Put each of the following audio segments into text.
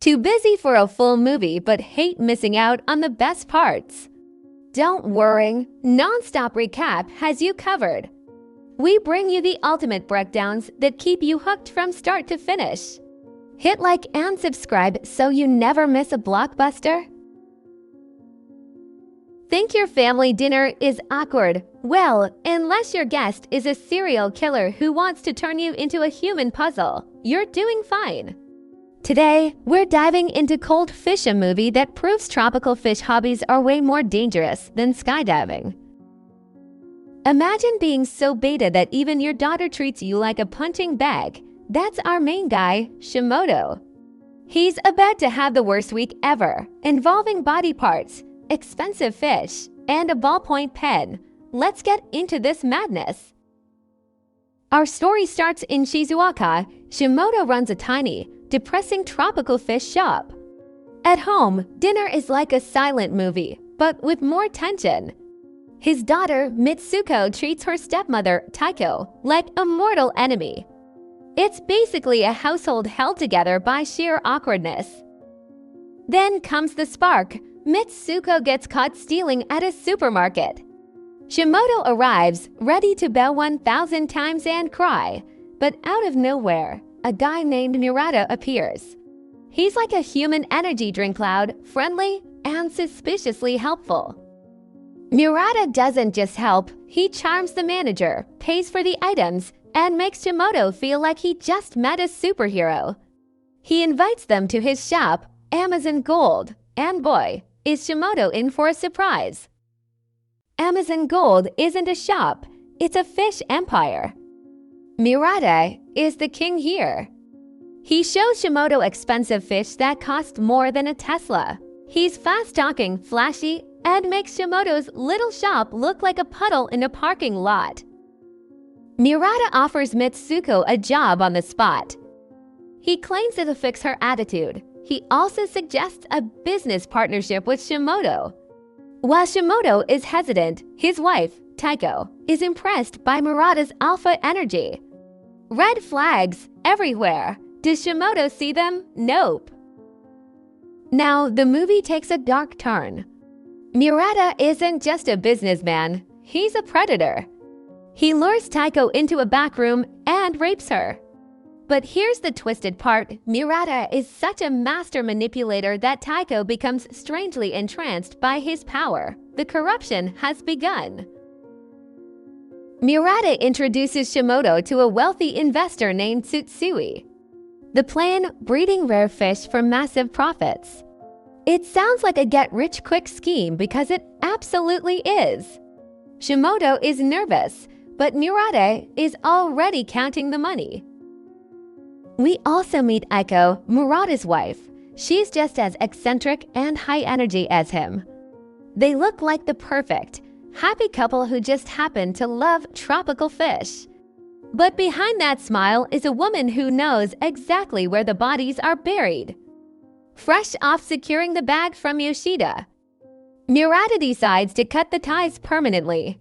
Too busy for a full movie but hate missing out on the best parts? Don't worry, Non-Stop Recap has you covered. We bring you the ultimate breakdowns that keep you hooked from start to finish. Hit like and subscribe so you never miss a blockbuster. Think your family dinner is awkward? Well, unless your guest is a serial killer who wants to turn you into a human puzzle, you're doing fine. Today, we're diving into Cold Fish, a movie that proves tropical fish hobbies are way more dangerous than skydiving. Imagine being so beta that even your daughter treats you like a punching bag. That's our main guy, Shimoto. He's about to have the worst week ever, involving body parts, expensive fish, and a ballpoint pen. Let's get into this madness. Our story starts in Shizuoka. Shimoto runs a tiny, depressing tropical fish shop. At home, dinner is like a silent movie, but with more tension. His daughter, Mitsuko, treats her stepmother, Taiko, like a mortal enemy. It's basically a household held together by sheer awkwardness. Then comes the spark. Mitsuko gets caught stealing at a supermarket. Shimoto arrives, ready to bow 1,000 times and cry, but out of nowhere, a guy named Murata appears. He's like a human energy drink cloud, friendly and suspiciously helpful. Murata doesn't just help, he charms the manager, pays for the items, and makes Shimoto feel like he just met a superhero. He invites them to his shop, Amazon Gold, and boy, is Shimoto in for a surprise. Amazon Gold isn't a shop, it's a fish empire. Murata is the king here. He shows Shimoto expensive fish that cost more than a Tesla. He's fast-talking, flashy, and makes Shimoto's little shop look like a puddle in a parking lot. Murata offers Mitsuko a job on the spot. He claims it'll fix her attitude. He also suggests a business partnership with Shimoto. While Shimoto is hesitant, his wife, Taiko, is impressed by Murata's alpha energy. Red flags everywhere. Does Shimoto see them? Nope. Now, the movie takes a dark turn. Murata isn't just a businessman, he's a predator. He lures Taiko into a back room and rapes her. But here's the twisted part. Murata is such a master manipulator that Taiko becomes strangely entranced by his power. The corruption has begun. Murata introduces Shimoto to a wealthy investor named Tsutsui. The plan, breeding rare fish for massive profits. It sounds like a get-rich-quick scheme because it absolutely is. Shimoto is nervous, but Murata is already counting the money. We also meet Aiko, Murata's wife. She's just as eccentric and high energy as him. They look like the perfect, happy couple who just happen to love tropical fish. But behind that smile is a woman who knows exactly where the bodies are buried. Fresh off securing the bag from Yoshida, Murata decides to cut the ties permanently.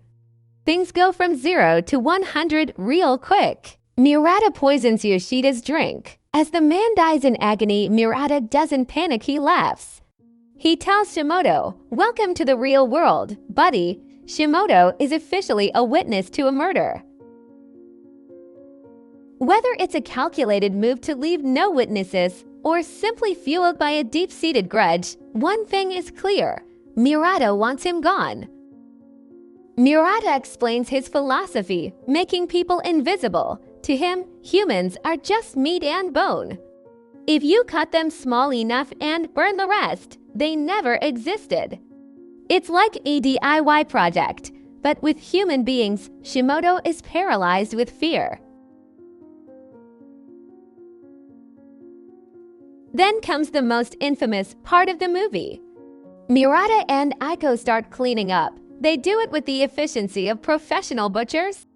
Things go from 0 to 100 real quick. Murata poisons Yoshida's drink. As the man dies in agony, Murata doesn't panic, he laughs. He tells Shimoto, "Welcome to the real world, buddy." Shimoto is officially a witness to a murder. Whether it's a calculated move to leave no witnesses or simply fueled by a deep-seated grudge, one thing is clear: Murata wants him gone. Murata explains his philosophy, making people invisible. To him, humans are just meat and bone. If you cut them small enough and burn the rest, they never existed. It's like a DIY project, but with human beings, Shimoto is paralyzed with fear. Then comes the most infamous part of the movie. Murata and Aiko start cleaning up. They do it with the efficiency of professional butchers.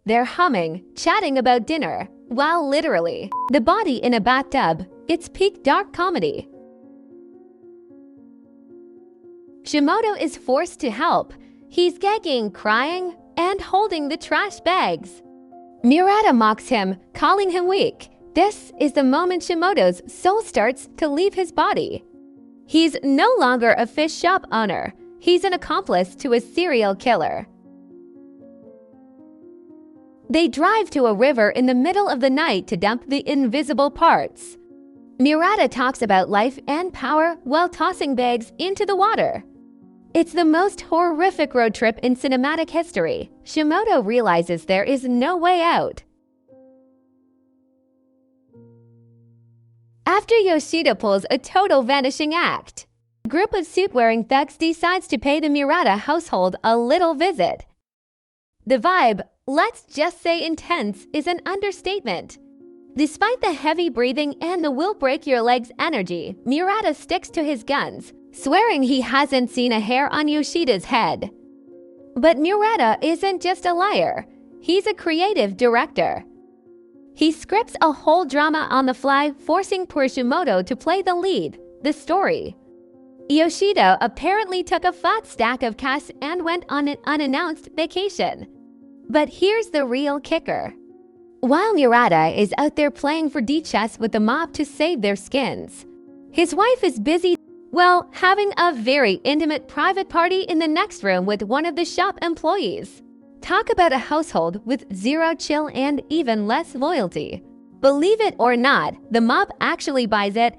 They're humming, chatting about dinner, while literally, the body in a bathtub. It's peak dark comedy. Shimoto is forced to help. He's gagging, crying, and holding the trash bags. Murata mocks him, calling him weak. This is the moment Shimoto's soul starts to leave his body. He's no longer a fish shop owner. He's an accomplice to a serial killer. They drive to a river in the middle of the night to dump the invisible parts. Murata talks about life and power while tossing bags into the water. It's the most horrific road trip in cinematic history. Shimoto realizes there is no way out. After Yoshida pulls a total vanishing act, a group of suit-wearing thugs decides to pay the Murata household a little visit. The vibe, let's just say intense, is an understatement. Despite the heavy breathing and the will-break-your-legs energy, Murata sticks to his guns, swearing he hasn't seen a hair on Yoshida's head. But Murata isn't just a liar. He's a creative director. He scripts a whole drama on the fly, forcing poor Shimoto to play the lead, the story. Yoshida apparently took a fat stack of cash and went on an unannounced vacation. But here's the real kicker. While Murata is out there playing 4D chess with the mob to save their skins, his wife is busy, having a very intimate private party in the next room with one of the shop employees. Talk about a household with zero chill and even less loyalty. Believe it or not, the mob actually buys it.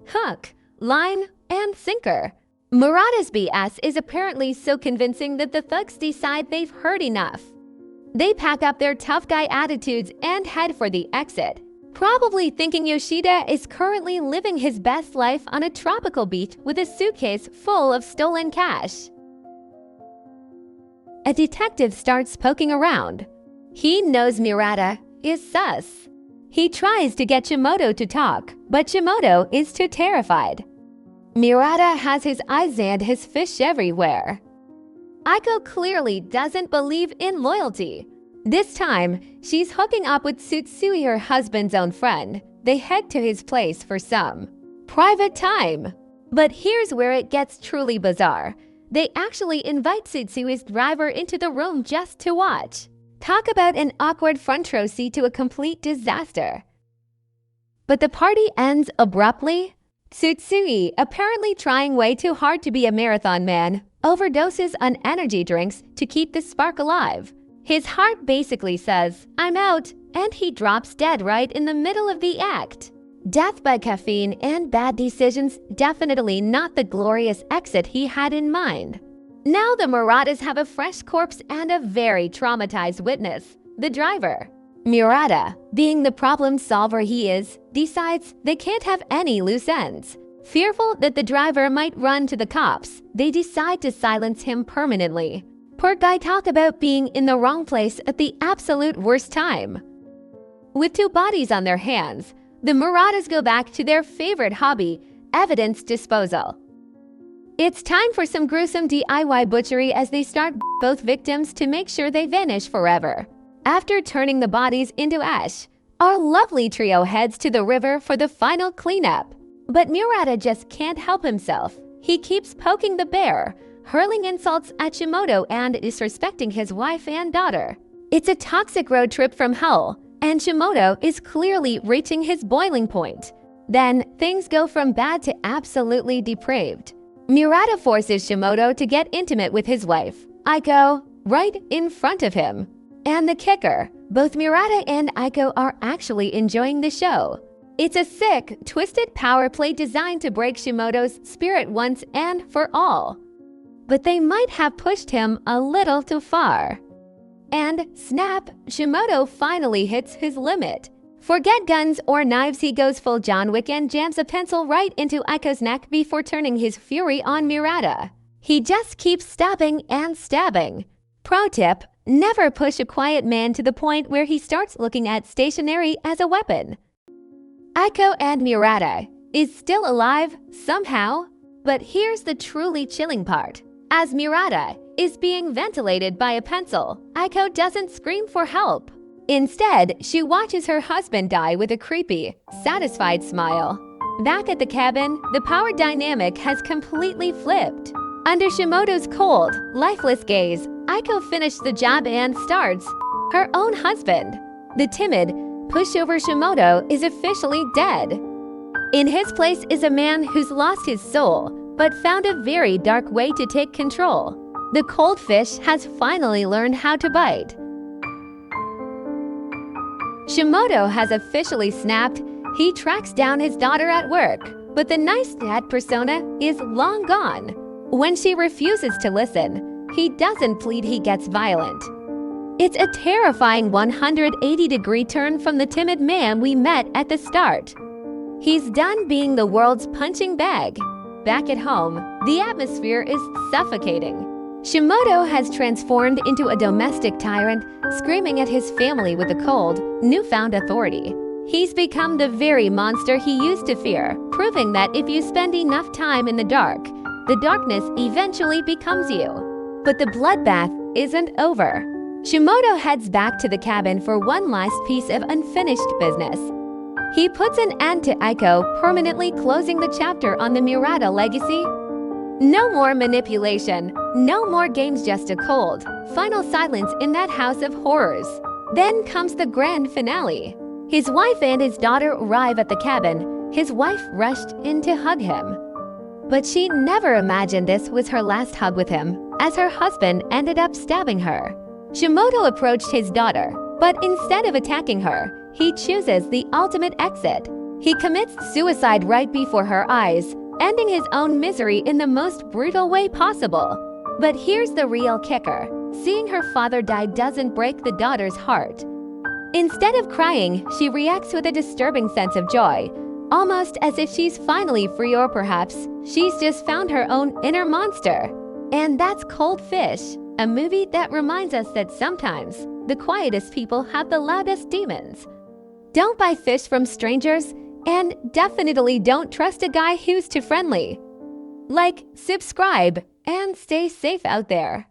Hook, line, and sinker. Murata's BS is apparently so convincing that the thugs decide they've heard enough. They pack up their tough guy attitudes and head for the exit, probably thinking Yoshida is currently living his best life on a tropical beach with a suitcase full of stolen cash. A detective starts poking around. He knows Murata is sus. He tries to get Shimoto to talk, but Shimoto is too terrified. Murata has his eyes and his fish everywhere. Aiko clearly doesn't believe in loyalty. This time, she's hooking up with Tsutsui, her husband's own friend. They head to his place for some private time. But here's where it gets truly bizarre. They actually invite Tsutsui's driver into the room just to watch. Talk about an awkward front row seat to a complete disaster. But the party ends abruptly. Tsutsui, apparently trying way too hard to be a marathon man, overdoses on energy drinks to keep the spark alive. His heart basically says, "I'm out," and he drops dead right in the middle of the act. Death by caffeine and bad decisions, definitely not the glorious exit he had in mind. Now the Muratas have a fresh corpse and a very traumatized witness, the driver. Murata, being the problem solver he is, decides they can't have any loose ends. Fearful that the driver might run to the cops, they decide to silence him permanently. Poor guy, talk about being in the wrong place at the absolute worst time. With two bodies on their hands, the Muratas go back to their favorite hobby, evidence disposal. It's time for some gruesome DIY butchery as they start both victims to make sure they vanish forever. After turning the bodies into ash, our lovely trio heads to the river for the final cleanup. But Murata just can't help himself. He keeps poking the bear, hurling insults at Shimoto and disrespecting his wife and daughter. It's a toxic road trip from hell, and Shimoto is clearly reaching his boiling point. Then things go from bad to absolutely depraved. Murata forces Shimoto to get intimate with his wife, Aiko, right in front of him. And the kicker, both Murata and Aiko are actually enjoying the show. It's a sick, twisted power play designed to break Shimoto's spirit once and for all. But they might have pushed him a little too far. And snap, Shimoto finally hits his limit. Forget guns or knives, he goes full John Wick and jams a pencil right into Aiko's neck before turning his fury on Murata. He just keeps stabbing and stabbing. Pro tip, never push a quiet man to the point where he starts looking at stationery as a weapon. Aiko and Murata is still alive somehow, but here's the truly chilling part. As Murata is being ventilated by a pencil, Aiko doesn't scream for help. Instead, she watches her husband die with a creepy, satisfied smile. Back at the cabin, the power dynamic has completely flipped. Under Shimoto's cold, lifeless gaze, Aiko finished the job and starts her own husband. The timid, pushover Shimoto is officially dead. In his place is a man who's lost his soul, but found a very dark way to take control. The cold fish has finally learned how to bite. Shimoto has officially snapped. He tracks down his daughter at work, but the nice dad persona is long gone. When she refuses to listen, he doesn't plead, he gets violent. It's a terrifying 180-degree turn from the timid man we met at the start. He's done being the world's punching bag. Back at home, the atmosphere is suffocating. Shimoto has transformed into a domestic tyrant, screaming at his family with a cold, newfound authority. He's become the very monster he used to fear, proving that if you spend enough time in the darkness eventually becomes you. But the bloodbath isn't over. Shimoto heads back to the cabin for one last piece of unfinished business. He puts an end to Aiko, permanently closing the chapter on the Murata legacy. No more manipulation, no more games, just a cold, final silence in that house of horrors. Then comes the grand finale. His wife and his daughter arrive at the cabin. His wife rushed in to hug him. But she never imagined this was her last hug with him, as her husband ended up stabbing her. Shimoto approached his daughter, but instead of attacking her, he chooses the ultimate exit. He commits suicide right before her eyes, ending his own misery in the most brutal way possible. But here's the real kicker. Seeing her father die doesn't break the daughter's heart. Instead of crying, she reacts with a disturbing sense of joy, almost as if she's finally free, or perhaps she's just found her own inner monster. And that's Cold Fish, a movie that reminds us that sometimes the quietest people have the loudest demons. Don't buy fish from strangers, and definitely don't trust a guy who's too friendly. Like, subscribe, and stay safe out there.